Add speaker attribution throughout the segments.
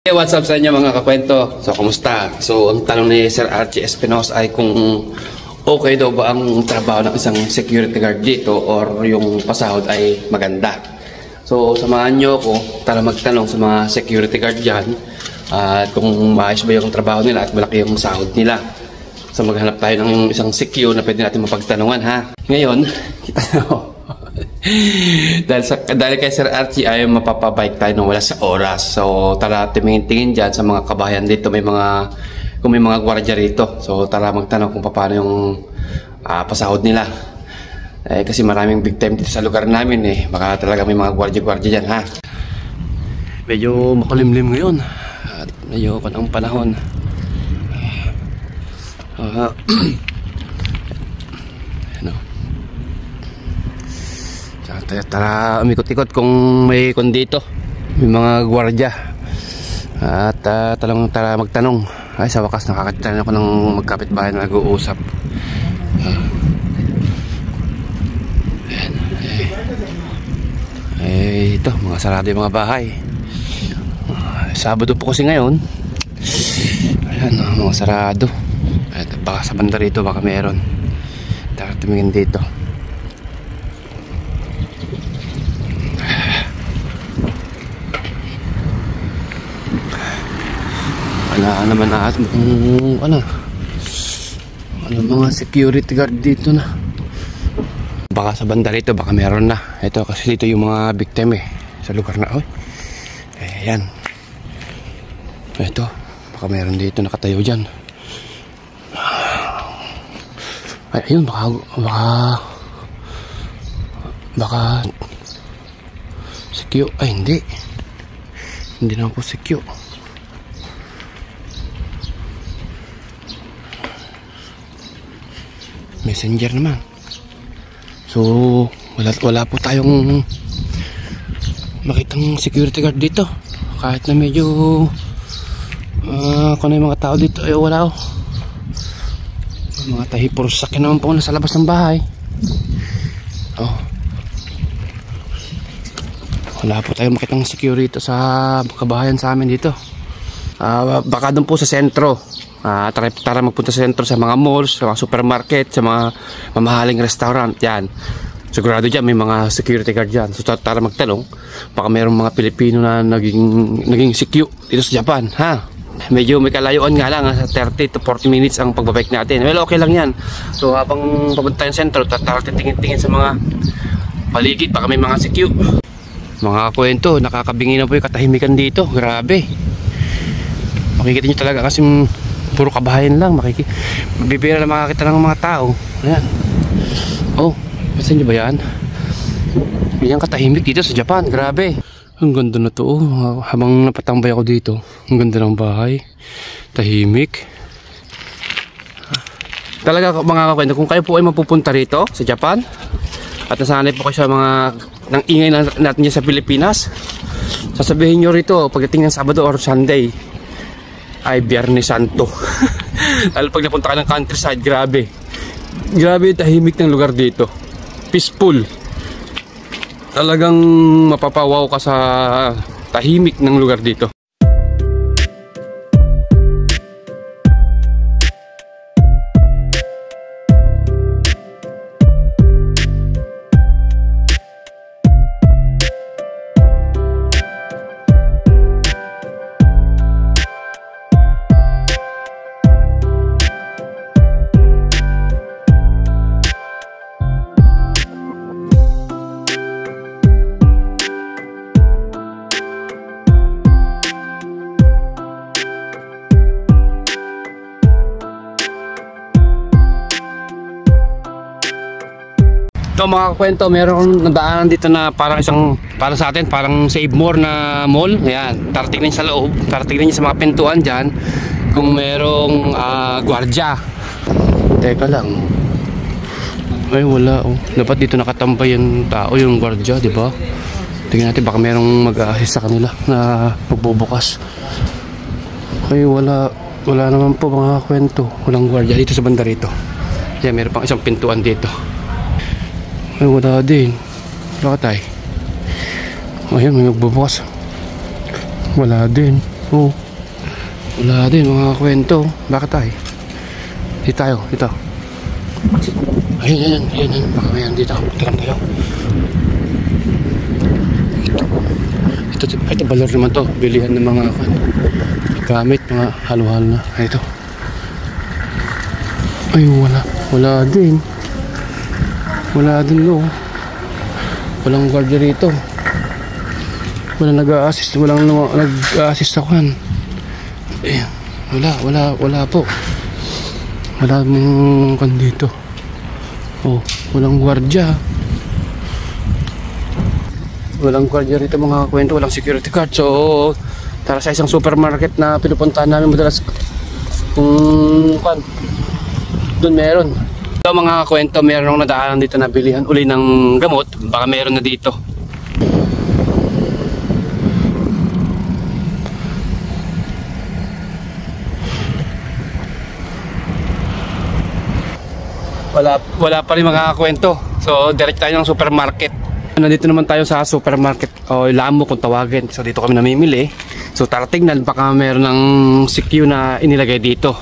Speaker 1: Hey, what's up sa inyo mga kakwento? So, kumusta? So, ang tanong ni Sir Archie Espinosa ay kung okay daw ba ang trabaho ng isang security guard dito or yung pasahod ay maganda. So, samahan nyo ako para magtanong sa mga security guard dyan at kung maayos ba yung trabaho nila at malaki yung sahod nila. So, maghanap tayo ng isang secure na pwede natin mapagtanungan, ha? Ngayon, kita nyo. dahil kay Sir Archie ay mapapabike tayo nung wala sa oras. So tara tingin dyan sa mga kabahayan dito, kung may mga gwardiya rito. So tara magtanong kung paano yung pasahod nila. Kasi maraming big time dito sa lugar namin baka talaga may mga gwardiya dyan, ha. Medyo makulimlim ngayon at medyo panahon. Tara umikot-ikot kung may dito, may mga gwardiya. At tara magtanong. Ay, sa wakas nakakatinan ako ng magkapitbahay na nag-uusap. Ito, mga sarado yung mga bahay. Sabado po kasi ngayon. Ayan, mga sarado. At baka sa banda rito baka meron. Tara tumingin dito. Wala naman mga security guard dito na. Baka sa banda rito baka meron na. Ito kasi dito yung mga victim sa lugar na. Ayan. Ito baka meron dito nakatayo dyan. Ay, ayun baka secure. Ay, hindi naman po secure. Messenger naman. So wala po tayong makitang security guard dito. Kahit na medyo kung ano yung mga tao dito wala mga tahipursak naman po nasa labas ng bahay. Wala po tayong makitang security sa kabahayan sa amin dito. Baka doon po sa sentro. Tara magpunta sa sentro, sa mga malls, sa mga supermarket, sa mga mamahaling restaurant. Yan, sigurado dyan may mga security guard dyan. So tara magtanong, baka mayroong mga Pilipino na naging secure dito sa Japan, ha. Medyo may kalayuan nga lang, sa 30 to 40 minutes ang pagbabike natin. Well, okay lang yan. So habang papunta yung sentro, tara tingin sa mga paligid, baka may mga secure. Mga kwento, nakakabingi na po yung katahimikan dito. Grabe, makikita nyo talaga kasi puro kabahayan lang. Bibira lang makakita ng mga tao. Ayan. Pansin nyo ba yan? Ganyan katahimik dito sa Japan. Grabe. Ang ganda na to. Habang napatambay ako dito, ang ganda ng bahay. Tahimik. Talaga mga kakwento, kung kayo po ay mapupunta rito sa Japan at nasanay po kayo sa mga ng ingay natin dyan sa Pilipinas, sasabihin nyo rito pagdating ng Sabado or Sunday ay Biyernes Santo. Lalo pag napunta ka ng countryside, grabe tahimik ng lugar dito, peaceful. Talagang mapapawaw ka sa tahimik ng lugar dito. So mga kwento, meron nadaanan dito na para sa atin, parang Save More na mall. Ayan, tara tignan sa loob, tara tignan sa mga pintuan dyan kung merong gwardiya. Teka lang, ay wala dapat dito nakatambay yung tao, yung gwardiya, diba? Tingnan natin baka merong mag-assist sa kanila na magbubukas. Ay wala naman po mga kwento, walang gwardiya dito sa banda rito. Ayan, meron pang isang pintuan dito. Ay wala din. Wala tayo. Ayun, may magbubukas. Wala din. Oh. Wala din mga kwento. Bakit tayo? Dito tayo, dito. Ayun. Baka mayroon dito. Tignan tayo. Ito balor naman to. Bilihan ng mga gamit, mga halo-halo na. Ito. Ay, wala din. Wala din no. Walang guardia rito. Walang nag-a-assist. Walang nag-a-assist ako yan. Eh, wala po. Wala mong kan dito. Oh, walang guardia. Walang guardia rito mga kwento. Walang security guard. So, tara sa isang supermarket na pinupuntahan namin madalas. Kung kan doon meron. So mga kwento, meron akong nadaanan dito na bilihan uli ng gamot. Baka meron na dito. Wala pa rin mga kwento. So direct tayo ng supermarket. Nandito naman tayo sa supermarket o Lamo kung tawagin. So dito kami namimili. So tara tingnan, baka meron ng CQ na inilagay dito.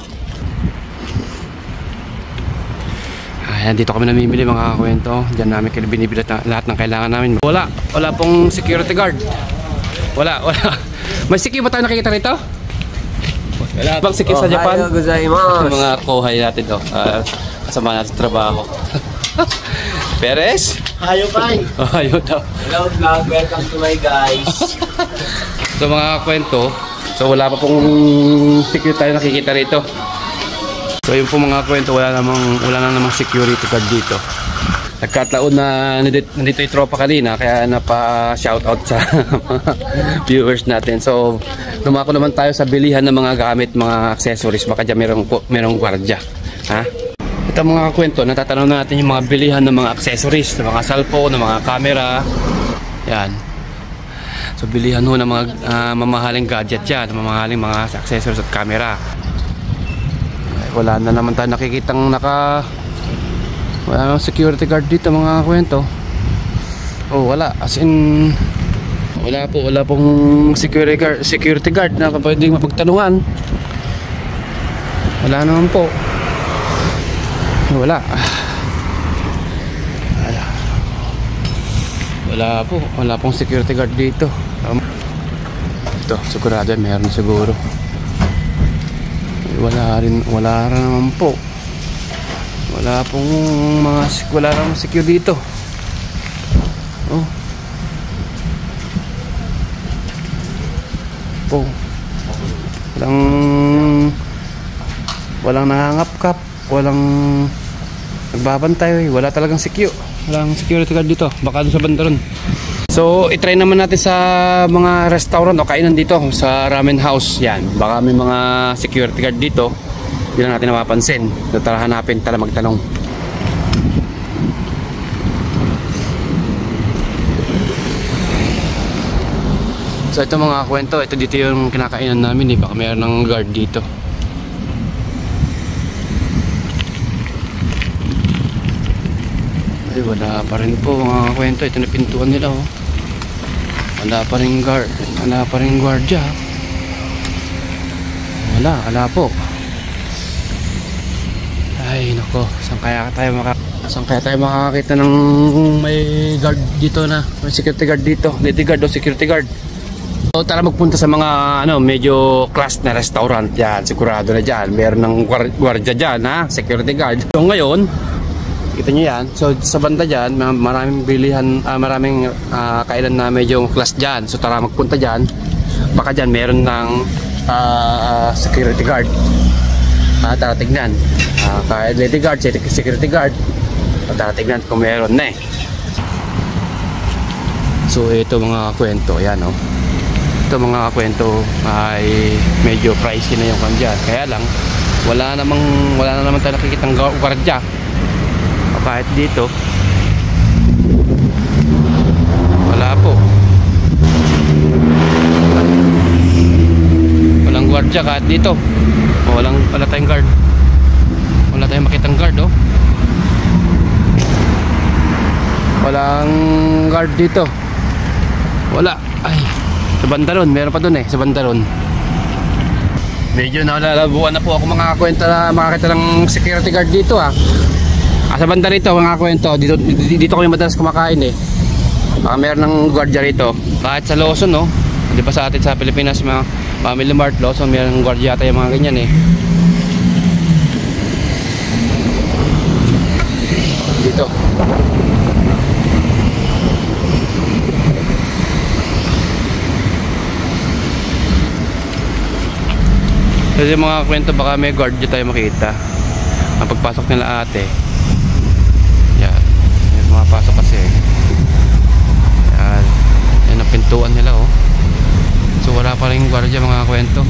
Speaker 1: Ayan, dito kami namimili mga kwento. Diyan namin binibili lahat ng kailangan namin. Wala pong security guard. Wala. May CQ ba tayo nakikita rito? Wala bang CQ sa Japan? Mga kohay natin to. Kasama natin sa trabaho. Perez?
Speaker 2: Hayo kay.
Speaker 1: Hayo daw.
Speaker 2: Hello vlog, welcome to my guys.
Speaker 1: So mga kwento, so wala pa pong security tayo nakikita rito. So yun po mga kwento, wala na namang security guard dito. Nagkataon na nandito yung tropa kanina, kaya napa-shoutout sa mga viewers natin. So lumako naman tayo sa bilihan ng mga gamit, mga accessories. Baka dyan merong gwardiya. Ha? Ito mga kwento, natatanong natin yung mga bilihan ng mga accessories, ng mga cellphone, ng mga camera. Yan. So bilihan ho ng mga mamahaling gadget yan, mamahaling mga accessories at camera. Wala na naman tayo nakikitang wala namang security guard dito mga kwento. Oh, wala. As in, wala pong security guard na pwedeng mapagtanungan. Wala naman po. Wala pong security guard dito. Ito, sigurado meron siguro. Wala rin naman po. Wala namang security dito. Oh. Po. Walang nangangap-kap, walang nagbabantay, wala talagang walang security guard dito, baka doon sa bandaron. So itry naman natin sa mga restaurant o kainan dito sa ramen house. Yan, baka may mga security guard dito, hindi lang natin napapansin. So tara hanapin, tara magtanong. So ito mga kwento, ito dito yung kinakainan namin baka mayroon ng guard dito. Ay, wala pa rin po mga kwento. Ito na pintuan nila Wala pa rin guard. Wala pa rin guardia. Wala po. Ay nako, saan kaya tayo makakita ng may guard dito na, may security guard dito, lady guard o security guard. So tara magpunta sa mga medyo class na restaurant. Yan, sigurado na dyan meron ng guardia dyan, security guard. So ngayon kita nyo yan. So sa banda dyan maraming bilihan, maraming kainan na medyo class dyan. So tara magpunta dyan. Baka dyan meron ng security guard. Tara tignan. Kahit lady guard, security guard. Tara tignan kung meron na So ito mga kwento. Yan ito mga kwento ay medyo pricey na yung kandyan. Kaya lang wala na naman tayo nakikitang guardia. Kahit dito wala po, walang guardia kahit dito. Wala tayong guard, wala tayong makitang guard walang guard dito, wala. Ay, sa bandaron meron pa dun sa bandaron Medyo nalalabuan na po ako mga kwento na makakita ng security guard dito sa banda rito mga kwento, dito kami madalas kumakain meron ng guardia rito. Kahit sa Lawson di ba sa atin sa Pilipinas mga Family Mart, Lawson, meron ng guardia yata yung mga ganyan dito. Kasi mga kwento baka may guardia tayo makita ang pagpasok nila ate. Yan, yung mga pasok kasi yan ang pintuan nila so wala pa rin guardia mga kwento,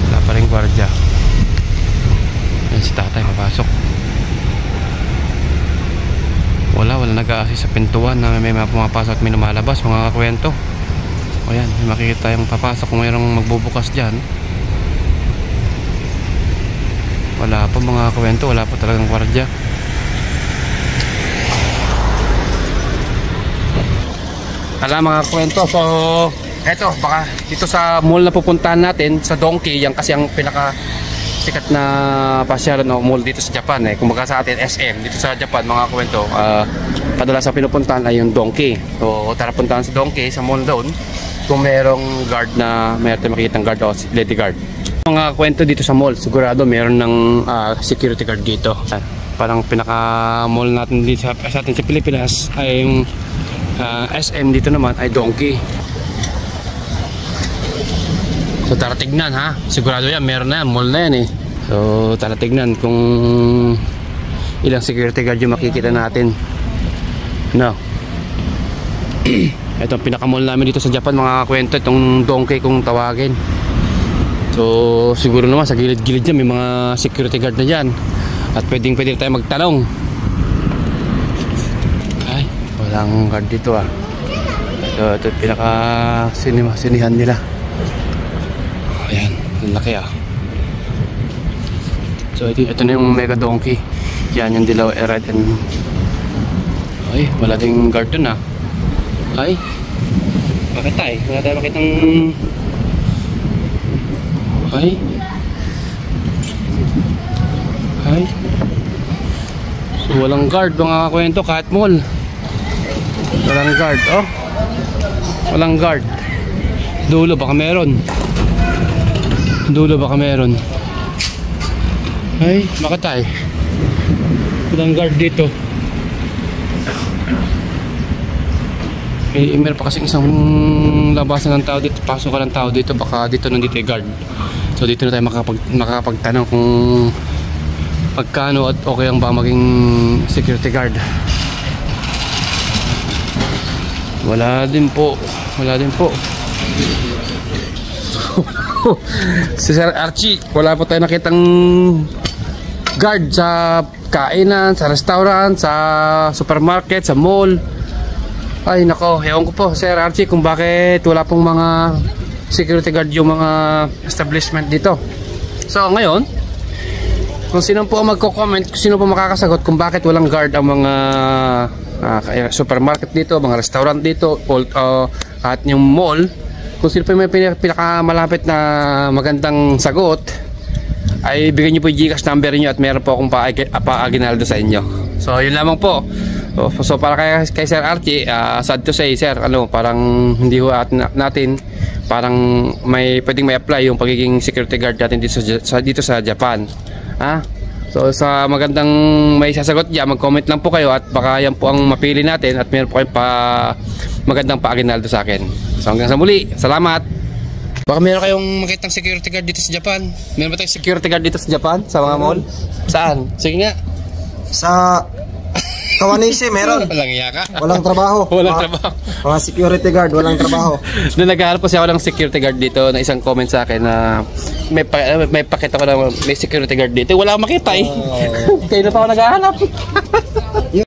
Speaker 1: wala pa rin guardia. Yan si tatay papasok, wala nag-a-assist sa pintuan na may pumapasok at may lumalabas mga kwento. O yan, may makikita yung papasok kung mayroong magbubukas dyan. Wala pa mga kwento, wala pa talagang guardia. Alam mga kwento, so eto, baka dito sa mall na pupuntahan natin, sa Donkey, yan kasi ang pinaka sikat na pasyalan mall dito sa Japan kumbaga sa atin SM, dito sa Japan mga kwento, kadalas sa pinupuntahan ay yung Donkey. So tara puntahan sa Donkey, sa mall doon, kung merong guard na mayroon makikitang guard o lady guard. Mga kwento dito sa mall, sigurado meron ng security guard dito. Parang pinaka mall natin dito sa atin sa Pilipinas ay yung SM, dito naman ay Donkey. So tara tignan sigurado yan, meron na yan, mall na yan So tara tignan kung ilang security guard yung makikita natin. Ito ang pinaka-mall namin dito sa Japan mga kwento, itong Donkey kung tawagin. So siguro naman sa gilid-gilid dyan may mga security guard na dyan at pwede tayo magtanong. Ay, walang guard dito So ito pinaka-sinihan nila. Ayan, laki So ito na yung Mega Donkey. Yan yung dilaw, red and ay, wala ding guard dun Ay, bakit tayo? Wala tayo makitang Ay so walang guard mga kwento kahit mall. Walang guard walang guard. Dulo baka meron. Ay, bakit tayo? Walang guard dito. Meron pa kasi isang labasan ng tao dito, pasok ka ng tao dito, baka dito nandito yung guard. So dito na tayo makakapagtanong kung pagkano at okay lang ba maging security guard. Wala din po. Si Sir Archie, wala po tayo nakitang guard sa kainan, sa restaurant, sa supermarket, sa mall. Ay nako, ewan ko po Sir Archie kung bakit wala pong mga security guard yung mga establishment dito. So ngayon, kung sino po magko-comment, kung sino po makakasagot kung bakit walang guard ang mga supermarket dito, mga restaurant dito, at yung mall, kung sino po may pinakamalapit na magandang sagot, ay bigyan niyo po yung GCash number niyo at meron po akong pa-aginaldo sa inyo. So yun lamang po. So para kay Sir Archie, sad to say Sir, parang hindi ho natin parang pwedeng may apply yung pagiging security guard natin dito sa Japan. So sa magandang may sasagot diyan, mag-comment lang po kayo at baka yan po ang mapili natin at meron po kayong magandang pa-aginaldo sa akin. So hanggang sa muli, salamat. Baka meron kayong makitang security guard dito sa Japan. Meron ba tayong security guard dito sa Japan? Sa mga mall? Saan? Sige nga.
Speaker 3: Sa Kawanishi meron.
Speaker 1: Walang iya ka.
Speaker 3: Walang trabaho. Mga security guard, walang trabaho.
Speaker 1: Nung naghahanap po siya ako ng security guard dito, na isang comment sa akin na may pakita ko na may security guard dito. Wala akong makita Kaya na pa ako naghahanap.